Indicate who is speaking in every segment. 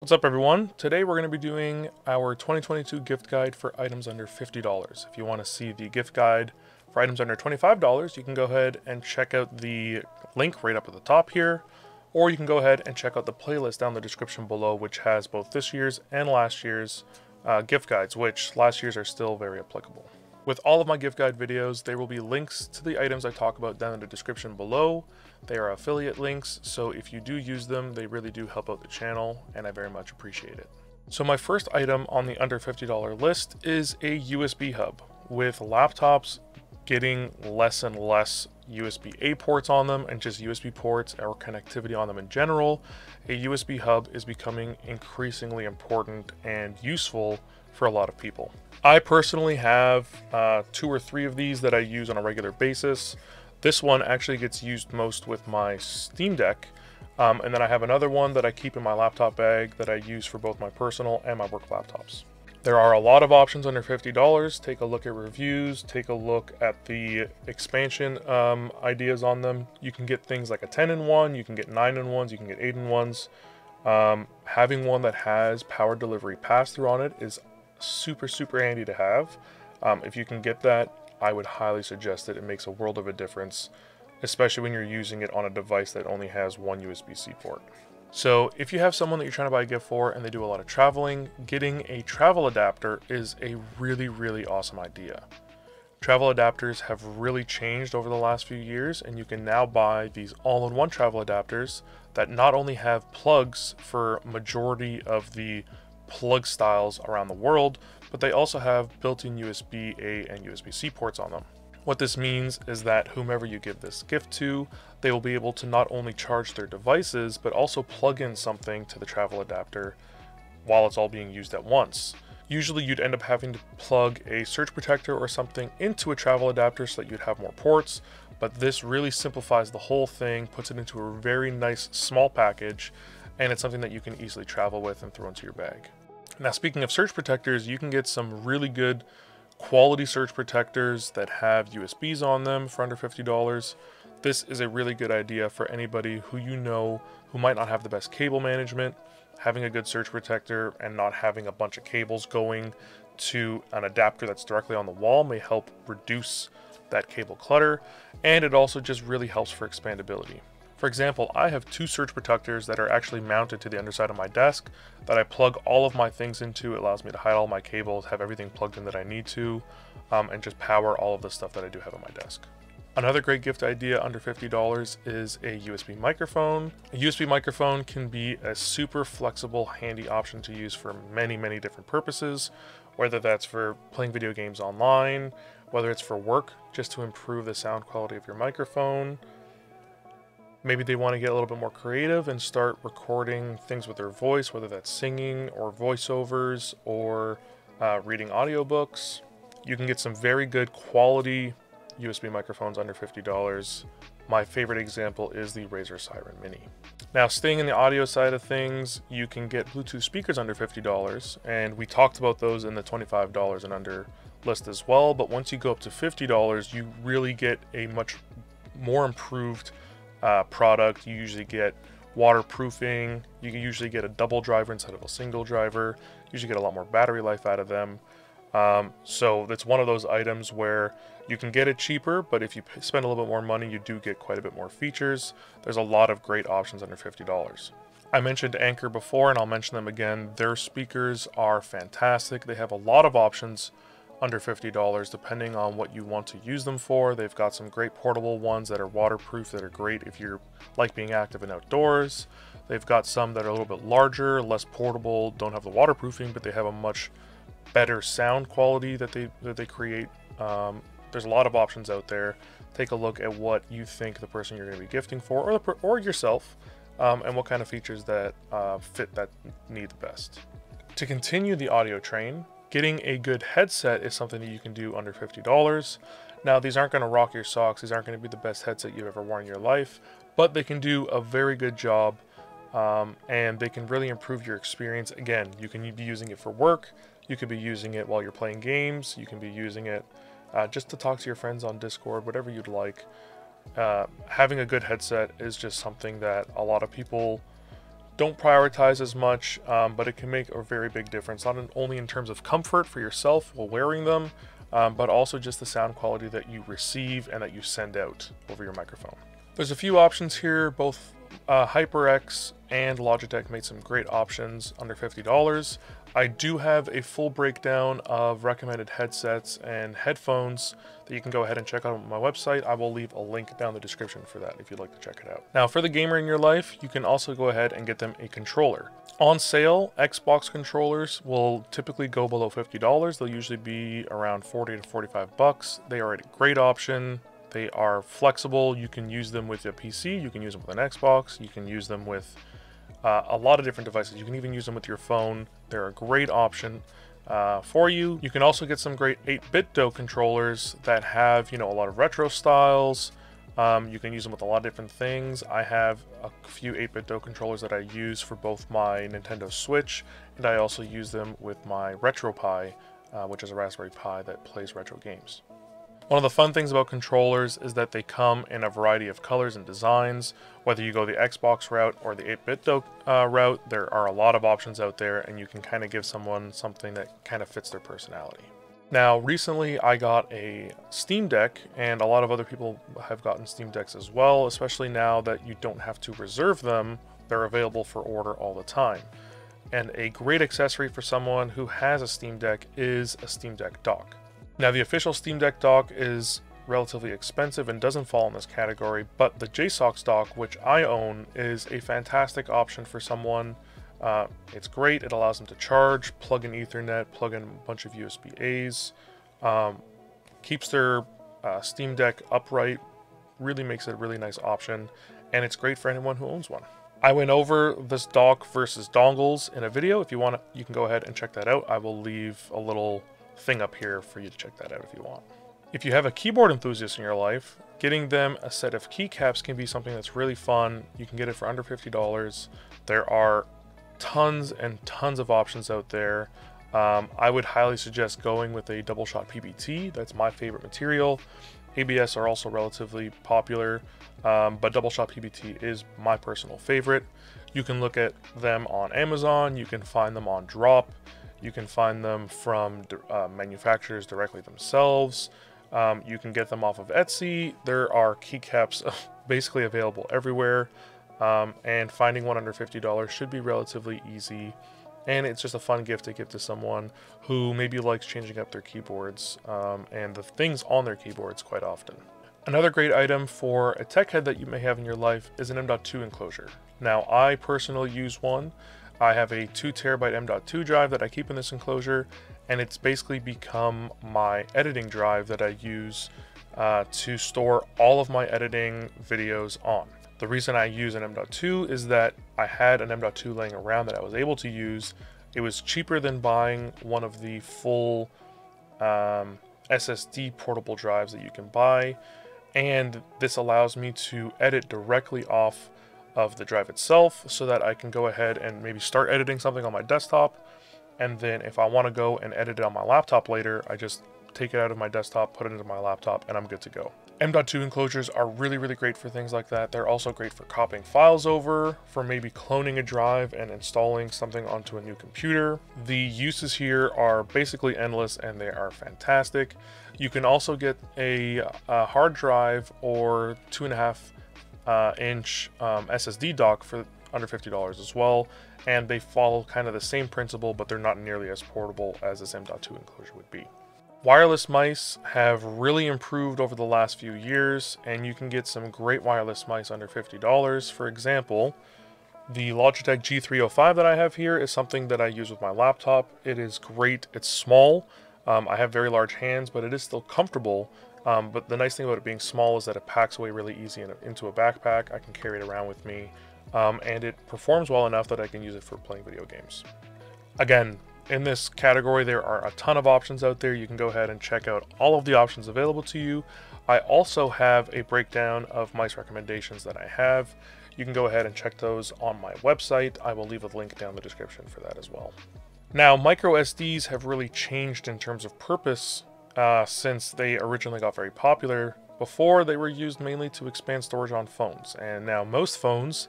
Speaker 1: What's up everyone? Today we're going to be doing our 2022 gift guide for items under $50. If you want to see the gift guide for items under $25, you can go ahead and check out the link right up at the top here, or you can go ahead and check out the playlist down in the description below, which has both this year's and last year's gift guides, which last year's are still very applicable. With all of my gift guide videos, there will be links to the items I talk about down in the description below. They are affiliate links, so if you do use them, they really do help out the channel, and I very much appreciate it. So my first item on the under $50 list is a USB hub. With laptops getting less and less USB-A ports on them and just USB ports or connectivity on them in general, a USB hub is becoming increasingly important and useful for a lot of people. I personally have 2 or 3 of these that I use on a regular basis. This one actually gets used most with my Steam Deck, and then I have another one that I keep in my laptop bag that I use for both my personal and my work laptops. There are a lot of options under $50. Take a look at reviews, take a look at the expansion ideas on them. You can get things like a 10-in-1, you can get 9-in-1s, you can get 8-in-1s. Having one that has power delivery pass-through on it is super handy to have. If you can get that, I would highly suggest it. It makes a world of a difference, especially when you're using it on a device that only has one USB-C port. So if you have someone that you're trying to buy a gift for and they do a lot of traveling, getting a travel adapter is a really awesome idea. Travel adapters have really changed over the last few years, and you can now buy these all-in-one travel adapters that not only have plugs for majority of the plug styles around the world, but they also have built-in USB-A and USB-C ports on them. What this means is that whomever you give this gift to, they will be able to not only charge their devices, but also plug in something to the travel adapter while it's all being used at once. Usually you'd end up having to plug a surge protector or something into a travel adapter so that you'd have more ports, but this really simplifies the whole thing, puts it into a very nice small package, and it's something that you can easily travel with and throw into your bag. Now, speaking of surge protectors, you can get some really good quality surge protectors that have USBs on them for under $50. This is a really good idea for anybody who you know who might not have the best cable management. Having a good surge protector and not having a bunch of cables going to an adapter that's directly on the wall may help reduce that cable clutter, and it also just really helps for expandability. For example, I have 2 surge protectors that are actually mounted to the underside of my desk that I plug all of my things into. It allows me to hide all my cables, have everything plugged in that I need to, and just power all of the stuff that I do have on my desk. Another great gift idea under $50 is a USB microphone. A USB microphone can be a super flexible, handy option to use for many different purposes, whether that's for playing video games online, whether it's for work, just to improve the sound quality of your microphone. Maybe they want to get a little bit more creative and start recording things with their voice, whether that's singing or voiceovers or reading audiobooks. You can get some very good quality USB microphones under $50. My favorite example is the Razer Siren Mini. Now, staying in the audio side of things, you can get Bluetooth speakers under $50, and we talked about those in the $25 and under list as well, but once you go up to $50, you really get a much more improved product. You usually get waterproofing, you can usually get a double driver instead of a single driver, you usually get a lot more battery life out of them. So it's one of those items where you can get it cheaper, but if you spend a little bit more money, you do get quite a bit more features. There's a lot of great options under $50. I mentioned Anchor before, and I'll mention them again. Their speakers are fantastic. They have a lot of options under $50 depending on what you want to use them for. They've got some great portable ones that are waterproof that are great if you're like being active and outdoors. They've got some that are a little bit larger, less portable, don't have the waterproofing, but they have a much better sound quality that they create. There's a lot of options out there. Take a look at what you think the person you're going to be gifting for, or yourself, and what kind of features that fit that need the best. To continue the audio train, getting a good headset is something that you can do under $50. Now, these aren't going to rock your socks. These aren't going to be the best headset you've ever worn in your life, but they can do a very good job, and they can really improve your experience. Again, you can be using it for work. You could be using it while you're playing games. You can be using it just to talk to your friends on Discord, whatever you'd like. Having a good headset is just something that a lot of people don't prioritize as much, but it can make a very big difference, not only in terms of comfort for yourself while wearing them, but also just the sound quality that you receive and that you send out over your microphone. There's a few options here. Both HyperX and Logitech made some great options under $50. I do have a full breakdown of recommended headsets and headphones that you can go ahead and check out on my website. I will leave a link down the description for that if you'd like to check it out. Now, for the gamer in your life, you can also go ahead and get them a controller. On sale, Xbox controllers will typically go below $50. They'll usually be around 40 to 45 bucks. They are a great option. They are flexible. You can use them with a PC, you can use them with an Xbox, you can use them with a lot of different devices. You can even use them with your phone. They're a great option for you. You can also get some great 8BitDo controllers that have, a lot of retro styles. You can use them with a lot of different things. I have a few 8BitDo controllers that I use for both my Nintendo Switch, and I also use them with my RetroPie, which is a Raspberry Pi that plays retro games. One of the fun things about controllers is that they come in a variety of colors and designs. Whether you go the Xbox route or the 8BitDo route, there are a lot of options out there, and you can kind of give someone something that kind of fits their personality. Now, recently I got a Steam Deck, and a lot of other people have gotten Steam Decks as well, especially now that you don't have to reserve them. They're available for order all the time. And a great accessory for someone who has a Steam Deck is a Steam Deck dock. Now, the official Steam Deck dock is relatively expensive and doesn't fall in this category, but the JSOX dock, which I own, is a fantastic option for someone. It's great. It allows them to charge, plug in Ethernet, plug in a bunch of USB-As, keeps their Steam Deck upright, really makes it a really nice option, and it's great for anyone who owns one. I went over this dock versus dongles in a video. If you want, you can go ahead and check that out. I will leave a little thing up here for you to check that out if you want. If you have a keyboard enthusiast in your life, getting them a set of keycaps can be something that's really fun. You can get it for under $50. There are tons and tons of options out there. I would highly suggest going with a double shot PBT. That's my favorite material. ABS are also relatively popular, but double shot PBT is my personal favorite. You can look at them on Amazon. You can find them on Drop. You can find them from manufacturers directly themselves. You can get them off of Etsy. There are keycaps basically available everywhere, and finding one under $50 should be relatively easy, and it's just a fun gift to give to someone who maybe likes changing up their keyboards and the things on their keyboards quite often. Another great item for a tech head that you may have in your life is an M.2 enclosure. Now, I personally use one. I have a 2TB M.2 drive that I keep in this enclosure, and it's basically become my editing drive that I use to store all of my editing videos on. The reason I use an M.2 is that I had an M.2 laying around that I was able to use. It was cheaper than buying one of the full SSD portable drives that you can buy, and this allows me to edit directly off of the drive itself, so that I can go ahead and maybe start editing something on my desktop, and then if I want to go and edit it on my laptop later, I just take it out of my desktop, put it into my laptop, and I'm good to go. M.2 enclosures are really great for things like that. They're also great for copying files over, for maybe cloning a drive and installing something onto a new computer. The uses here are basically endless, and they are fantastic. You can also get a hard drive or 2.5-inch SSD dock for under $50 as well, and they follow kind of the same principle, but they're not nearly as portable as this M.2 enclosure would be. Wireless mice have really improved over the last few years, and you can get some great wireless mice under $50. For example, the Logitech G305 that I have here is something that I use with my laptop. It is great. It's small. I have very large hands, but it is still comfortable. But the nice thing about it being small is that it packs away really easy into a backpack. I can carry it around with me, and it performs well enough that I can use it for playing video games. Again, in this category, there are a ton of options out there. You can go ahead and check out all of the options available to you. I also have a breakdown of mice recommendations that I have. You can go ahead and check those on my website. I will leave a link down in the description for that as well. Now, micro SDs have really changed in terms of purpose since they originally got very popular. Before, they were used mainly to expand storage on phones, and now most phones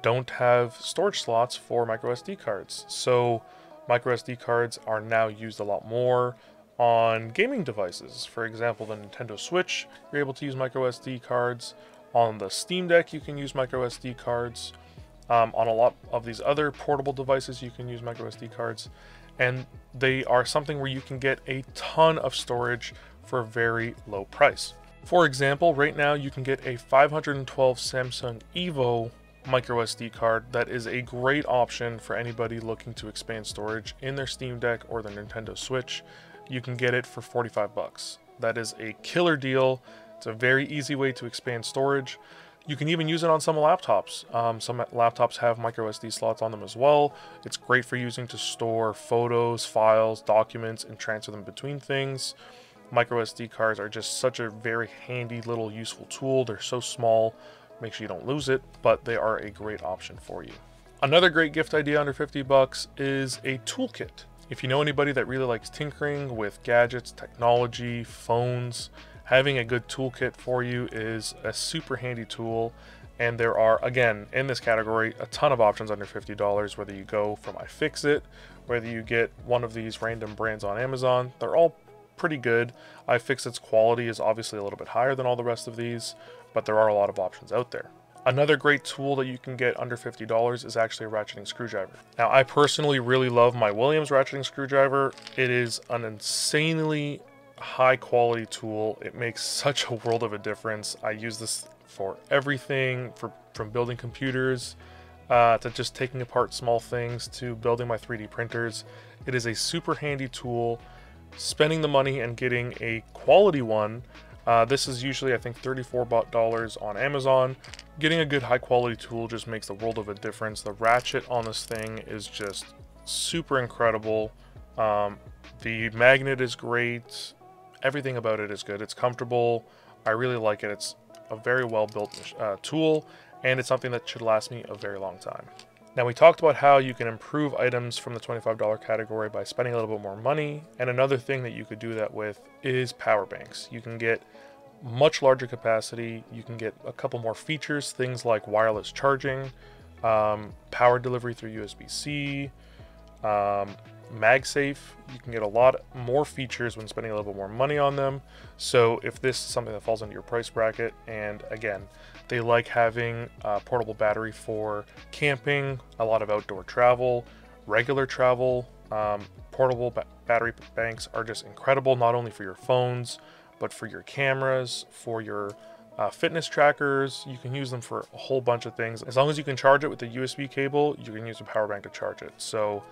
Speaker 1: don't have storage slots for micro SD cards. So micro SD cards are now used a lot more on gaming devices. For example, the Nintendo Switch, you're able to use micro SD cards. On the Steam Deck, you can use micro SD cards. On a lot of these other portable devices, you can use micro SD cards. And they are something where you can get a ton of storage for a very low price. For example, right now you can get a 512 Samsung Evo micro SD card that is a great option for anybody looking to expand storage in their Steam Deck or their Nintendo Switch. You can get it for 45 bucks. That is a killer deal. It's a very easy way to expand storage. You can even use it on some laptops. Some laptops have micro SD slots on them as well. It's great for using to store photos, files, documents, and transfer them between things. Micro SD cards are just such a very handy little useful tool. They're so small, make sure you don't lose it, but they are a great option for you. Another great gift idea under 50 bucks is a toolkit. If you know anybody that really likes tinkering with gadgets, technology, phones, having a good toolkit for you is a super handy tool. And there are, again, in this category, a ton of options under $50, whether you go from iFixit, whether you get one of these random brands on Amazon. They're all pretty good. iFixit's quality is obviously a little bit higher than all the rest of these, but there are a lot of options out there. Another great tool that you can get under $50 is actually a ratcheting screwdriver. Now, I personally really love my Williams ratcheting screwdriver. It is an insanely high quality tool. It makes such a world of a difference. I use this for everything, from building computers to just taking apart small things to building my 3D printers. It is a super handy tool. Spending the money and getting a quality one, this is usually I think $34 on Amazon. Getting a good high quality tool just makes the world of a difference. The ratchet on this thing is just super incredible. The magnet is great. Everything about it is good. It's comfortable. I really like it. It's a very well built tool, and it's something that should last me a very long time. Now, we talked about how you can improve items from the $25 category by spending a little bit more money, and another thing that you could do that with is power banks. You can get much larger capacity, you can get a couple more features, things like wireless charging, power delivery through USB-C, MagSafe. You can get a lot more features when spending a little bit more money on them. So if this is something that falls into your price bracket, and again, they like having a portable battery for camping, a lot of outdoor travel, regular travel. Portable battery banks are just incredible, not only for your phones, but for your cameras, for your fitness trackers. You can use them for a whole bunch of things. As long as you can charge it with a USB cable, you can use a power bank to charge it. So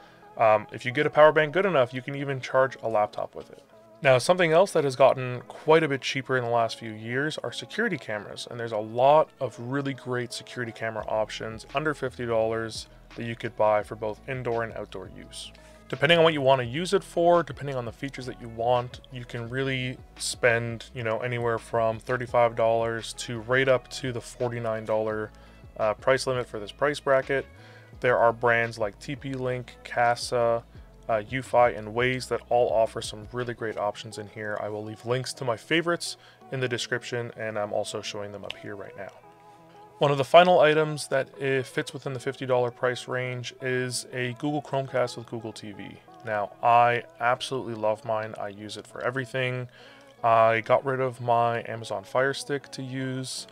Speaker 1: if you get a power bank good enough, you can even charge a laptop with it. Now, something else that has gotten quite a bit cheaper in the last few years are security cameras, and there's a lot of really great security camera options under $50 that you could buy for both indoor and outdoor use. Depending on what you want to use it for, depending on the features that you want, you can really spend, anywhere from $35 to right up to the $49 price limit for this price bracket. There are brands like TP-Link, Casa, UFI, and Waze that all offer some really great options in here. I will leave links to my favorites in the description, and I'm also showing them up here right now. One of the final items that fits within the $50 price range is a Google Chromecast with Google TV. Now, I absolutely love mine. I use it for everything. I got rid of my Amazon Fire Stick to use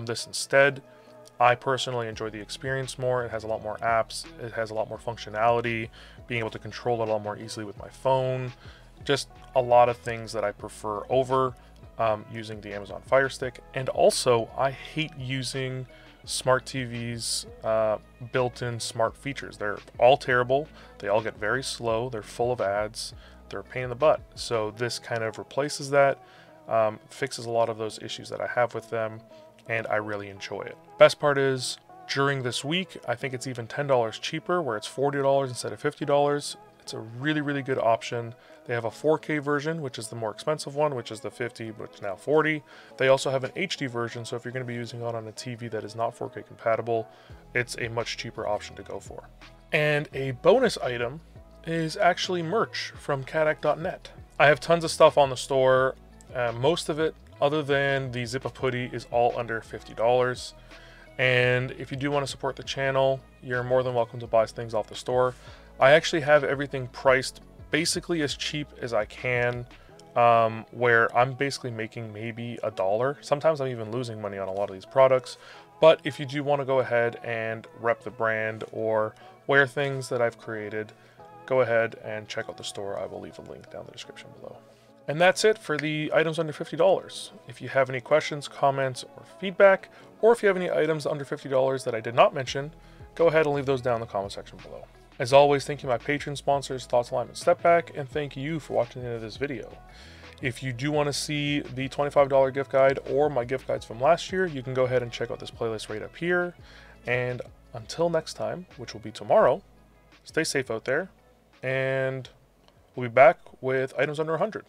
Speaker 1: this instead. I personally enjoy the experience more. It has a lot more apps. It has a lot more functionality, being able to control it a lot more easily with my phone. Just a lot of things that I prefer over using the Amazon Fire Stick. And also, I hate using smart TV's built-in smart features. They're all terrible. They all get very slow. They're full of ads. They're a pain in the butt. So this kind of replaces that, fixes a lot of those issues that I have with them, and I really enjoy it. Best part is, during this week, I think it's even $10 cheaper, where it's $40 instead of $50. It's a really, really good option. They have a 4K version, which is the more expensive one, which is the $50, but it's now $40. They also have an HD version, so if you're going to be using it on a TV that is not 4K compatible, it's a much cheaper option to go for. And a bonus item is actually merch from Caddac.net. I have tons of stuff on the store. Most of it, other than the zip-up hoodie, is all under $50. And if you do want to support the channel, you're more than welcome to buy things off the store. I actually have everything priced basically as cheap as I can, where I'm basically making maybe $1. Sometimes I'm even losing money on a lot of these products. But if you do want to go ahead and rep the brand or wear things that I've created, go ahead and check out the store. I will leave a link down in the description below. And that's it for the items under $50. If you have any questions, comments, or feedback, or if you have any items under $50 that I did not mention, go ahead and leave those down in the comment section below. As always, thank you my Patreon sponsors, Thoughts, Alignment, Step Back, and thank you for watching the end of this video. If you do want to see the $25 gift guide or my gift guides from last year, you can go ahead and check out this playlist right up here. And until next time, which will be tomorrow, stay safe out there, and we'll be back with items under 100.